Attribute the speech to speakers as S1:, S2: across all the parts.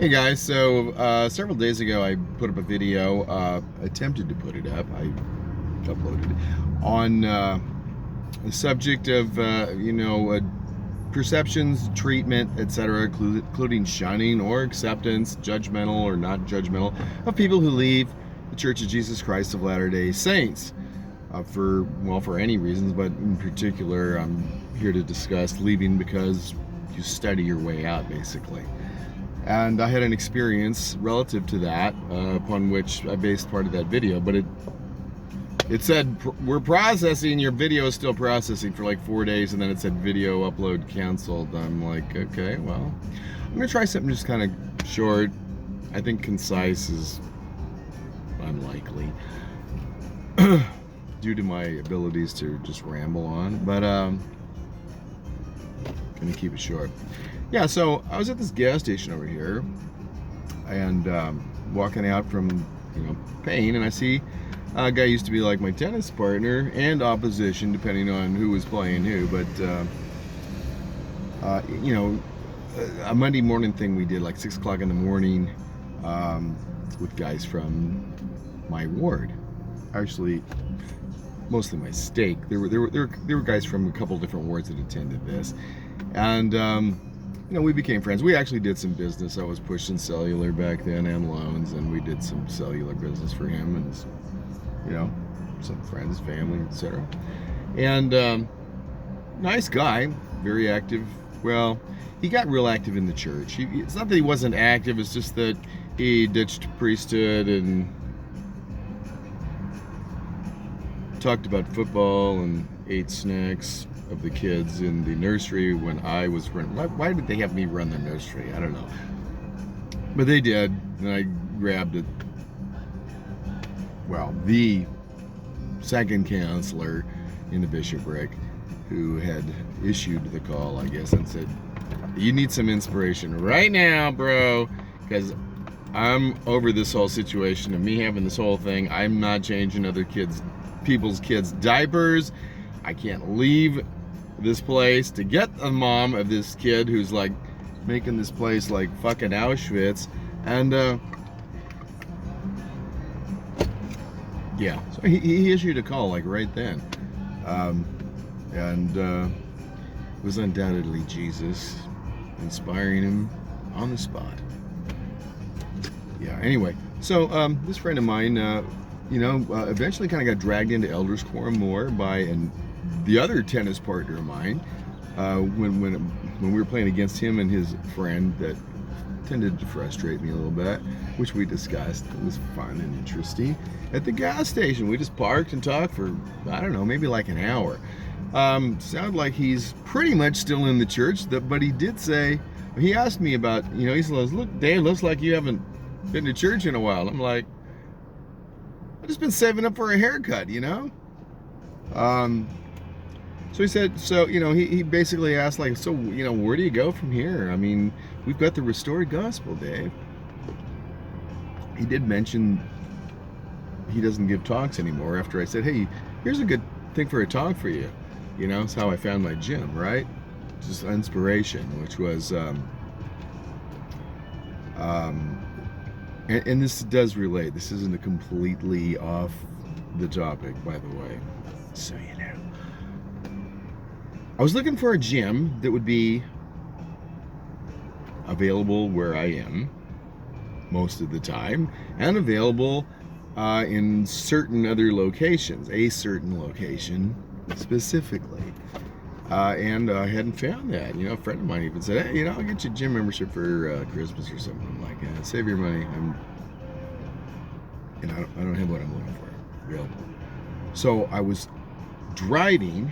S1: Hey guys, so several days ago I put up a video, attempted to put it up, I uploaded it, on the subject of, perceptions, treatment, etc., including shunning or acceptance, judgmental or not judgmental, of people who leave the Church of Jesus Christ of Latter-day Saints for any reasons, but in particular I'm here to discuss leaving because you study your way out, basically. And I had an experience relative to that, upon which I based part of that video. But it said, we're processing, your video is still processing for like 4 days, and then it said video upload canceled. I'm like, okay, well, I'm gonna try something just kind of short. I think concise is unlikely due to my abilities to just ramble on, but gonna keep it short. Yeah, so I was at this gas station over here, and walking out from, paying, and I see a guy used to be like my tennis partner and opposition, depending on who was playing who. But a Monday morning thing we did, like 6 o'clock in the morning, with guys from my ward. Actually, mostly my stake. There were guys from a couple different wards that attended this, and we became friends. We actually did some business. I was pushing cellular back then and loans, and we did some cellular business for him and his, some friends, family, etc. And nice guy, very active. Well, he got real active in the church. It's not that he wasn't active, it's just that he ditched priesthood and talked about football and ate snacks of the kids in the nursery when I was running. Why did they have me run the nursery? I don't know. But they did, and I grabbed it. Well, the second counselor in the bishopric, who had issued the call, I guess, and said, you need some inspiration right now, bro, because I'm over this whole situation of me having this whole thing. I'm not changing people's kids' diapers. I can't leave this place to get the mom of this kid who's like making this place like fucking Auschwitz. And yeah, so he issued a call like right then, and it was undoubtedly Jesus inspiring him on the spot. Yeah, anyway, so this friend of mine eventually kind of got dragged into elders quorum more by the other tennis partner of mine, when we were playing against him and his friend, that tended to frustrate me a little bit, which we discussed. It was fun and interesting. At the gas station, we just parked and talked for, I don't know, maybe like an hour. Sounded like he's pretty much still in the church, but he did say, he asked me about, he says, look, Dave, looks like you haven't been to church in a while. I'm like, I've just been saving up for a haircut, So he said, he basically asked, like, so, where do you go from here? I mean, we've got the restored gospel, Dave. He did mention he doesn't give talks anymore after I said, hey, here's a good thing for a talk for you. It's how I found my gym, right? Just inspiration, which was, and this does relate. This isn't a completely off the topic, by the way. So I was looking for a gym that would be available where I am most of the time, and available in certain other locations, a certain location specifically. And I hadn't found that. A friend of mine even said, hey, I'll get you a gym membership for Christmas or something. I'm like, save your money. I don't have what I'm looking for available. So I was driving,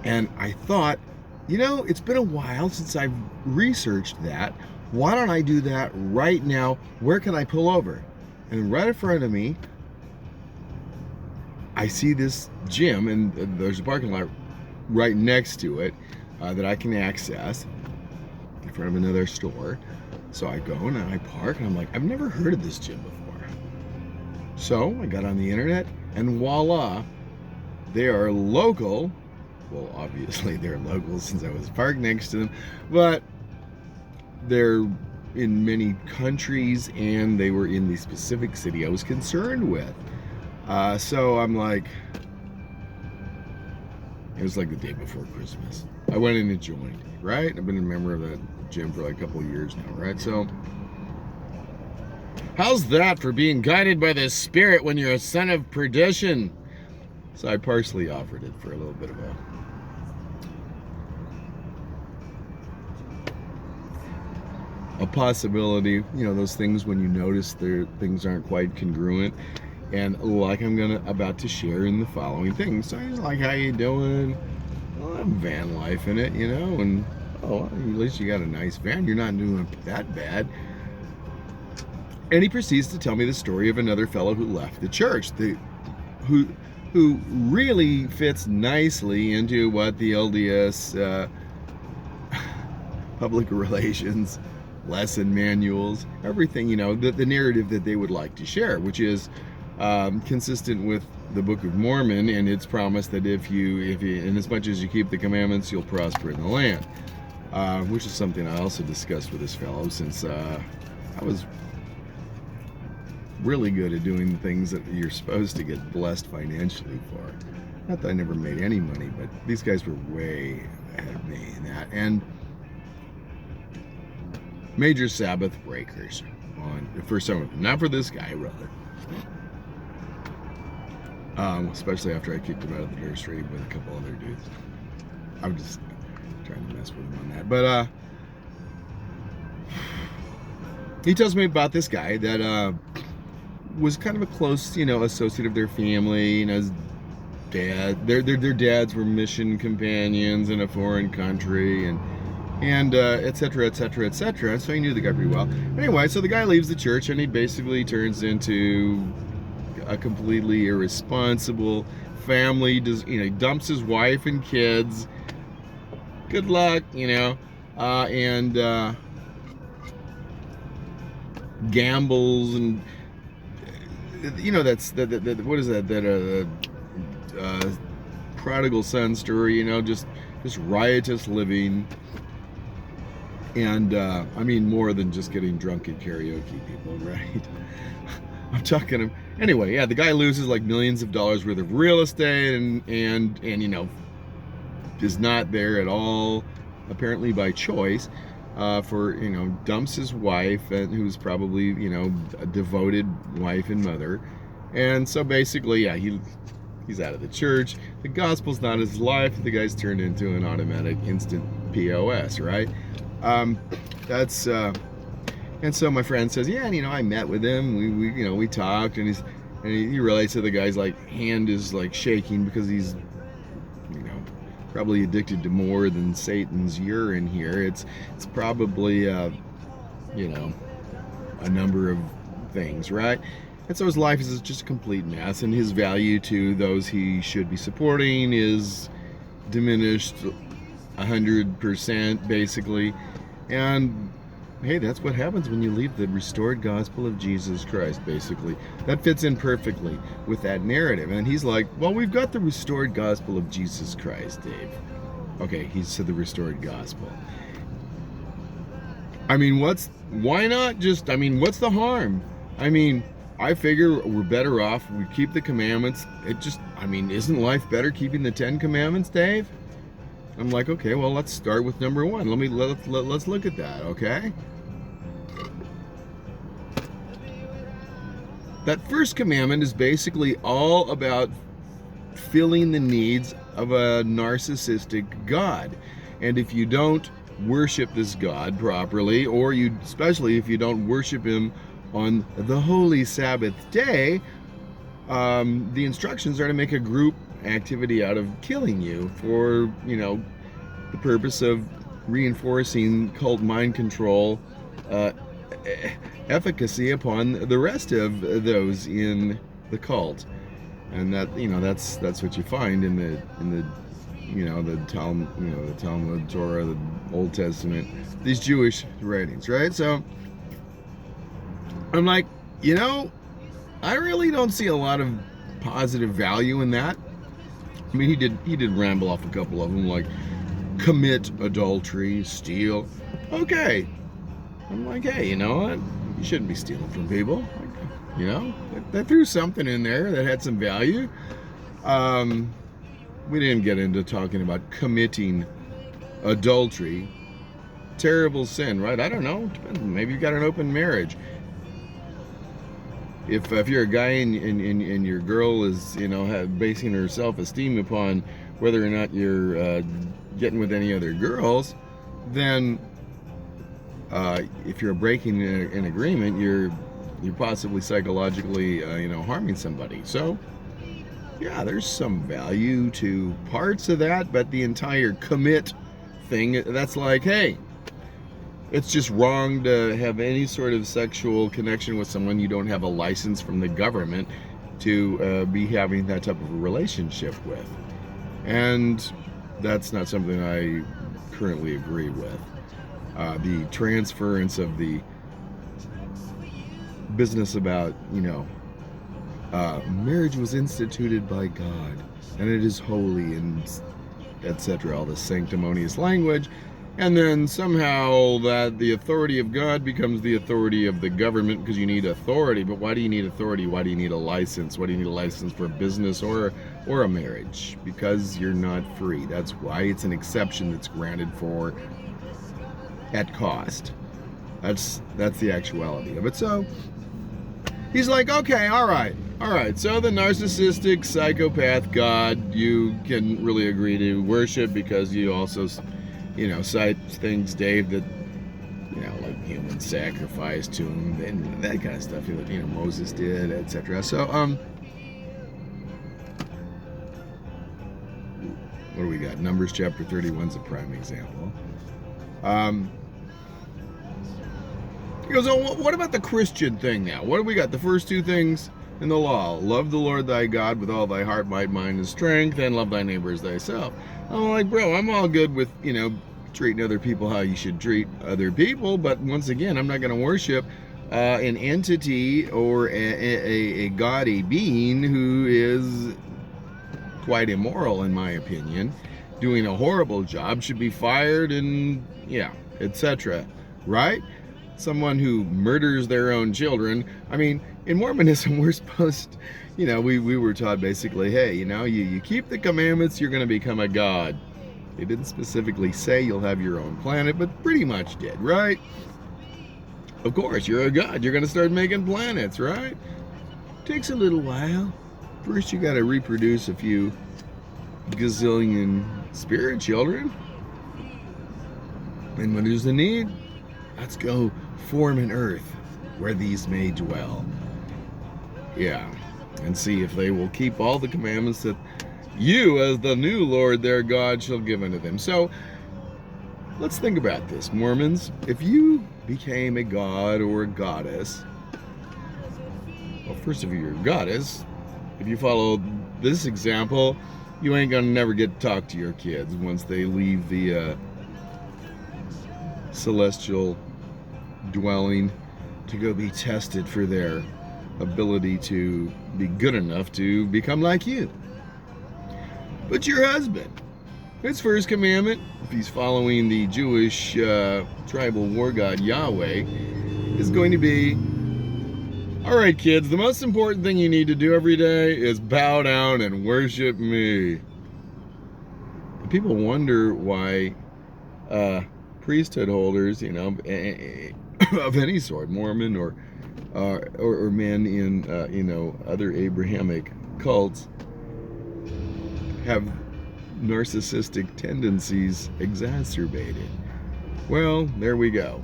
S1: and I thought, it's been a while since I've researched that. Why don't I do that right now? Where can I pull over? And right in front of me, I see this gym, and there's a parking lot right next to it that I can access in front of another store. So I go and I park, and I'm like, I've never heard of this gym before. So I got on the internet, and voila, they are local. Well, obviously they're local since I was parked next to them, but they're in many countries, and they were in the specific city I was concerned with. So I'm like, it was like the day before Christmas. I went in and joined, right? I've been a member of that gym for like a couple of years now, right? So how's that for being guided by the Spirit when you're a son of perdition? So I partially offered it for a little bit of a possibility, you know, those things when you notice things aren't quite congruent, and like I'm about to share in the following things. So he's like, how you doing? Well, I'm van life in it, you know, and oh, at least you got a nice van, you're not doing that bad. And he proceeds to tell me the story of another fellow who left the church, who really fits nicely into what the LDS public relations lesson manuals, everything, you know, the narrative that they would like to share, which is consistent with the Book of Mormon and its promise that if you, in as much as you keep the commandments, you'll prosper in the land, which is something I also discussed with this fellow, since I was really good at doing the things that you're supposed to get blessed financially for. Not that I never made any money, but these guys were way ahead of me in that. And major Sabbath breakers for some of them, not for this guy, rather. Especially after I kicked him out of the nursery with a couple other dudes. I'm just trying to mess with him on that. But he tells me about this guy that was kind of a close, you know, associate of their family. You know, his dad, their dads were mission companions in a foreign country, and et cetera, et cetera, et cetera. So he knew the guy pretty well. Anyway, so the guy leaves the church and he basically turns into a completely irresponsible family. Does, you know, he dumps his wife and kids. Good luck, you know, and gambles, and you know, that's that what is that prodigal son story, you know, just riotous living. And I mean, more than just getting drunk at karaoke, people, right? I'm talking to, anyway, yeah, the guy loses like millions of dollars worth of real estate, and you know, is not there at all, apparently by choice, for, you know, dumps his wife, and who's probably, you know, a devoted wife and mother. And so basically, yeah, he's out of the church. The gospel's not his life. The guy's turned into an automatic instant POS, right? That's and so my friend says, yeah, and you know, I met with him. We you know, we talked, and he relates to the guy's like hand is like shaking because he's, you know, probably addicted to more than Satan's urine here. It's probably you know, a number of things, right? And so his life is just a complete mess, and his value to those he should be supporting is diminished 100% basically. And hey, that's what happens when you leave the restored gospel of Jesus Christ, basically. That fits in perfectly with that narrative. And he's like, well, we've got the restored gospel of Jesus Christ, Dave. Okay, he said the restored gospel. I mean, why not just, I mean, what's the harm? I mean, I figure we're better off, we keep the commandments. It just, I mean, isn't life better keeping the 10 commandments, Dave? I'm like, okay, well, let's start with number 1. Let's look at that, okay? That first commandment is basically all about filling the needs of a narcissistic God. And if you don't worship this God properly, or especially if you don't worship him on the holy Sabbath day, the instructions are to make a group activity out of killing you for, you know, the purpose of reinforcing cult mind control efficacy upon the rest of those in the cult. And that, you know, that's what you find in the you know, the Talmud, Torah, the Old Testament, these Jewish writings, right? So I'm like, you know, I really don't see a lot of positive value in that. I mean, he did ramble off a couple of them, like commit adultery, steal. Okay, I'm like, hey, you know what? You shouldn't be stealing from people. You know, they threw something in there that had some value. We didn't get into talking about committing adultery. Terrible sin, right? I don't know. Depends. Maybe you've got an open marriage. If you're a guy and your girl is, you know, basing her self-esteem upon whether or not you're getting with any other girls, then if you're breaking an agreement, you're possibly psychologically, you know, harming somebody. So, yeah, there's some value to parts of that, but the entire commit thing, that's like, hey, it's just wrong to have any sort of sexual connection with someone you don't have a license from the government to be having that type of a relationship with. And that's not something I currently agree with. The transference of the business about, you know, marriage was instituted by God and it is holy and etc., all this sanctimonious language, and then somehow that the authority of God becomes the authority of the government because you need authority. But why do you need authority? Why do you need a license? Why do you need a license for a business or a marriage? Because you're not free. That's why it's an exception that's granted for at cost. That's the actuality of it. So he's like, okay, all right. So the narcissistic psychopath God you can really agree to worship because you also, you know, cite things, Dave, that, you know, like human sacrifice to him and that kind of stuff, you know, Moses did, etc. So, what do we got? Numbers chapter 31 is a prime example. He goes, oh, what about the Christian thing now? What do we got? The first two things in the law. Love the Lord thy God with all thy heart, might, mind, and strength, and love thy neighbor as thyself. I'm like, bro, I'm all good with, you know, treating other people how you should treat other people, but once again, I'm not going to worship an entity or a gaudy being who is quite immoral, in my opinion, doing a horrible job, should be fired, and yeah, etc. Right? Someone who murders their own children. I mean, in Mormonism, we're supposed, you know, we were taught basically, hey, you know, you keep the commandments, you're going to become a god. They didn't specifically say you'll have your own planet, but pretty much did, right? Of course, you're a god. You're going to start making planets, right? Takes a little while. First, you got to reproduce a few gazillion spirit children. And when there's a need, let's go form an earth where these may dwell. Yeah, and see if they will keep all the commandments that you, as the new Lord their God, shall give unto them. So, let's think about this, Mormons. If you became a god or a goddess, well, first of all, you're a goddess. If you follow this example, you ain't gonna never get to talk to your kids once they leave the celestial dwelling to go be tested for their ability to be good enough to become like you. But your husband, his first commandment, if he's following the Jewish tribal war god Yahweh, is going to be, all right, kids, the most important thing you need to do every day is bow down and worship me. People wonder why priesthood holders, you know, of any sort, Mormon or men in, you know, other Abrahamic cults, have narcissistic tendencies exacerbated. Well, there we go.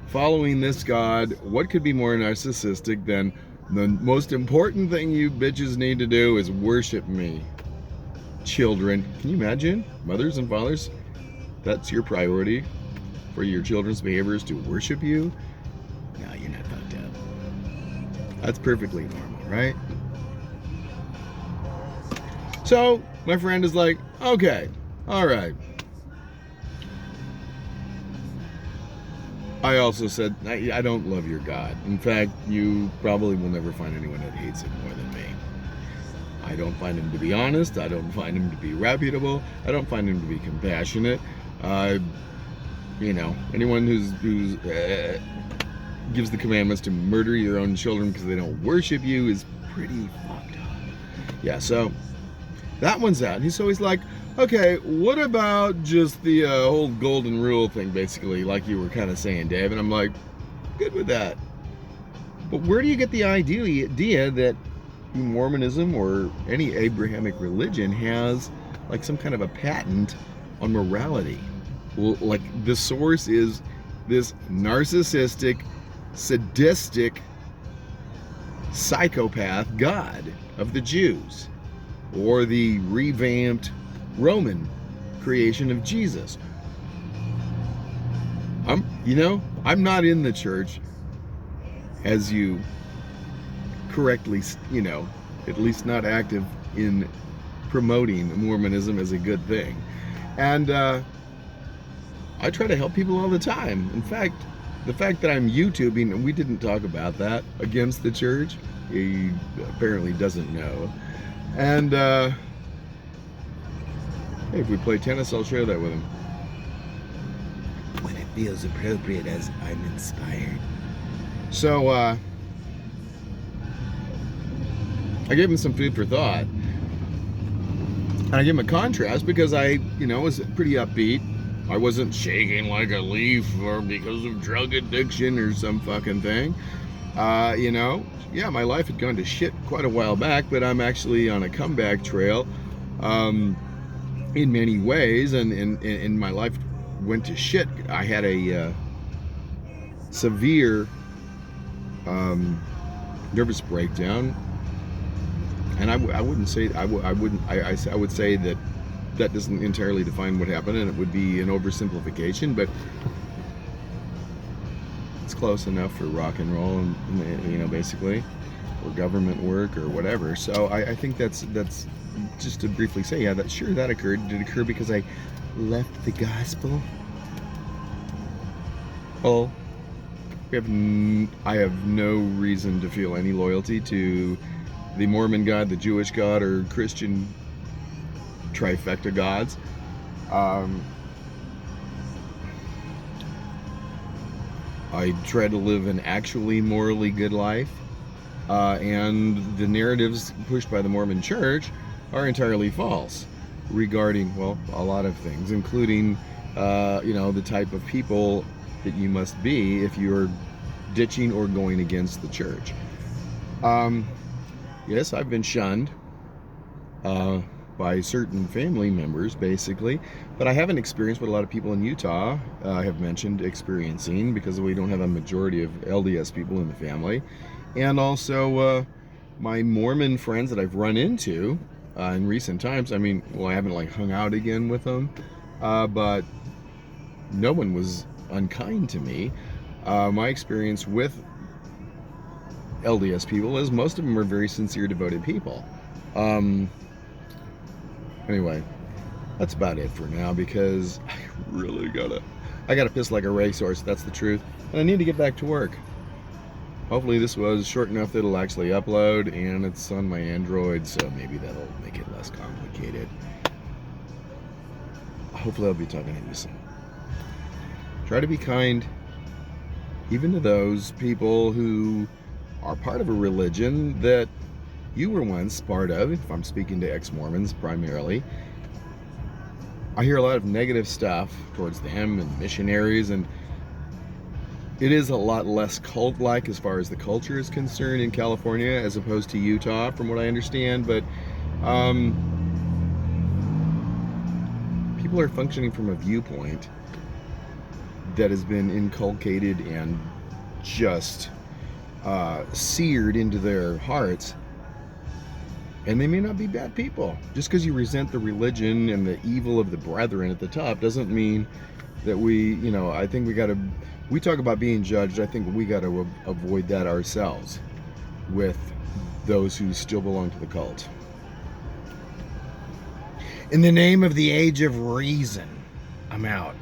S1: Following this God, what could be more narcissistic than the most important thing you bitches need to do is worship me? Children, can you imagine? Mothers and fathers, that's your priority for your children's behaviors, to worship you? No, you're not fucked up. That's perfectly normal, right? So, my friend is like, okay, all right. I also said, I don't love your God. In fact, you probably will never find anyone that hates him more than me. I don't find him to be honest. I don't find him to be reputable. I don't find him to be compassionate. You know, anyone who's gives the commandments to murder your own children because they don't worship you is pretty fucked up. Yeah, so that one's out. So he's like, okay, what about just the whole golden rule thing, basically, like you were kind of saying, Dave? And I'm like, good with that. But where do you get the idea that Mormonism or any Abrahamic religion has like some kind of a patent on morality? Well, like the source is this narcissistic, sadistic, psychopath God of the Jews, or the revamped Roman creation of Jesus. I'm not in the church, as you correctly, at least not active in promoting Mormonism as a good thing. And I try to help people all the time. In fact, the fact that I'm YouTubing, and we didn't talk about that, against the church, he apparently doesn't know. And hey, if we play tennis, I'll share that with him. When it feels appropriate, as I'm inspired. So, I gave him some food for thought. And I gave him a contrast because I, was pretty upbeat. I wasn't shaking like a leaf or because of drug addiction or some fucking thing. Yeah, my life had gone to shit quite a while back, but I'm actually on a comeback trail in many ways, and my life went to shit. I had a severe nervous breakdown, and I wouldn't say I would say that doesn't entirely define what happened, and it would be an oversimplification, but it's close enough for rock and roll, and basically, or government work or whatever. So I think that's just to briefly say, yeah, that occurred. Did it occur because I left the gospel? Well, I have no reason to feel any loyalty to the Mormon God, the Jewish God, or Christian trifecta gods. I try to live an actually morally good life, and the narratives pushed by the Mormon Church are entirely false regarding, well, a lot of things, including the type of people that you must be if you're ditching or going against the church. Yes, I've been shunned by certain family members, basically, but I haven't experienced what a lot of people in Utah have mentioned experiencing, because we don't have a majority of LDS people in the family. And also my Mormon friends that I've run into in recent times, I haven't hung out again with them, but no one was unkind to me. My experience with LDS people is most of them are very sincere, devoted people. Anyway, that's about it for now, because I really gotta piss like a racehorse, that's the truth, and I need to get back to work. Hopefully this was short enough that it'll actually upload, and it's on my Android, so maybe that'll make it less complicated. Hopefully I'll be talking to you soon. Try to be kind, even to those people who are part of a religion that you were once part of. If I'm speaking to ex-Mormons primarily, I hear a lot of negative stuff towards them and missionaries, and it is a lot less cult-like as far as the culture is concerned in California as opposed to Utah, from what I understand. But people are functioning from a viewpoint that has been inculcated and just seared into their hearts, and they may not be bad people. Just because you resent the religion and the evil of the brethren at the top doesn't mean that I think we talk about being judged. I think we got to avoid that ourselves with those who still belong to the cult. In the name of the age of reason, I'm out.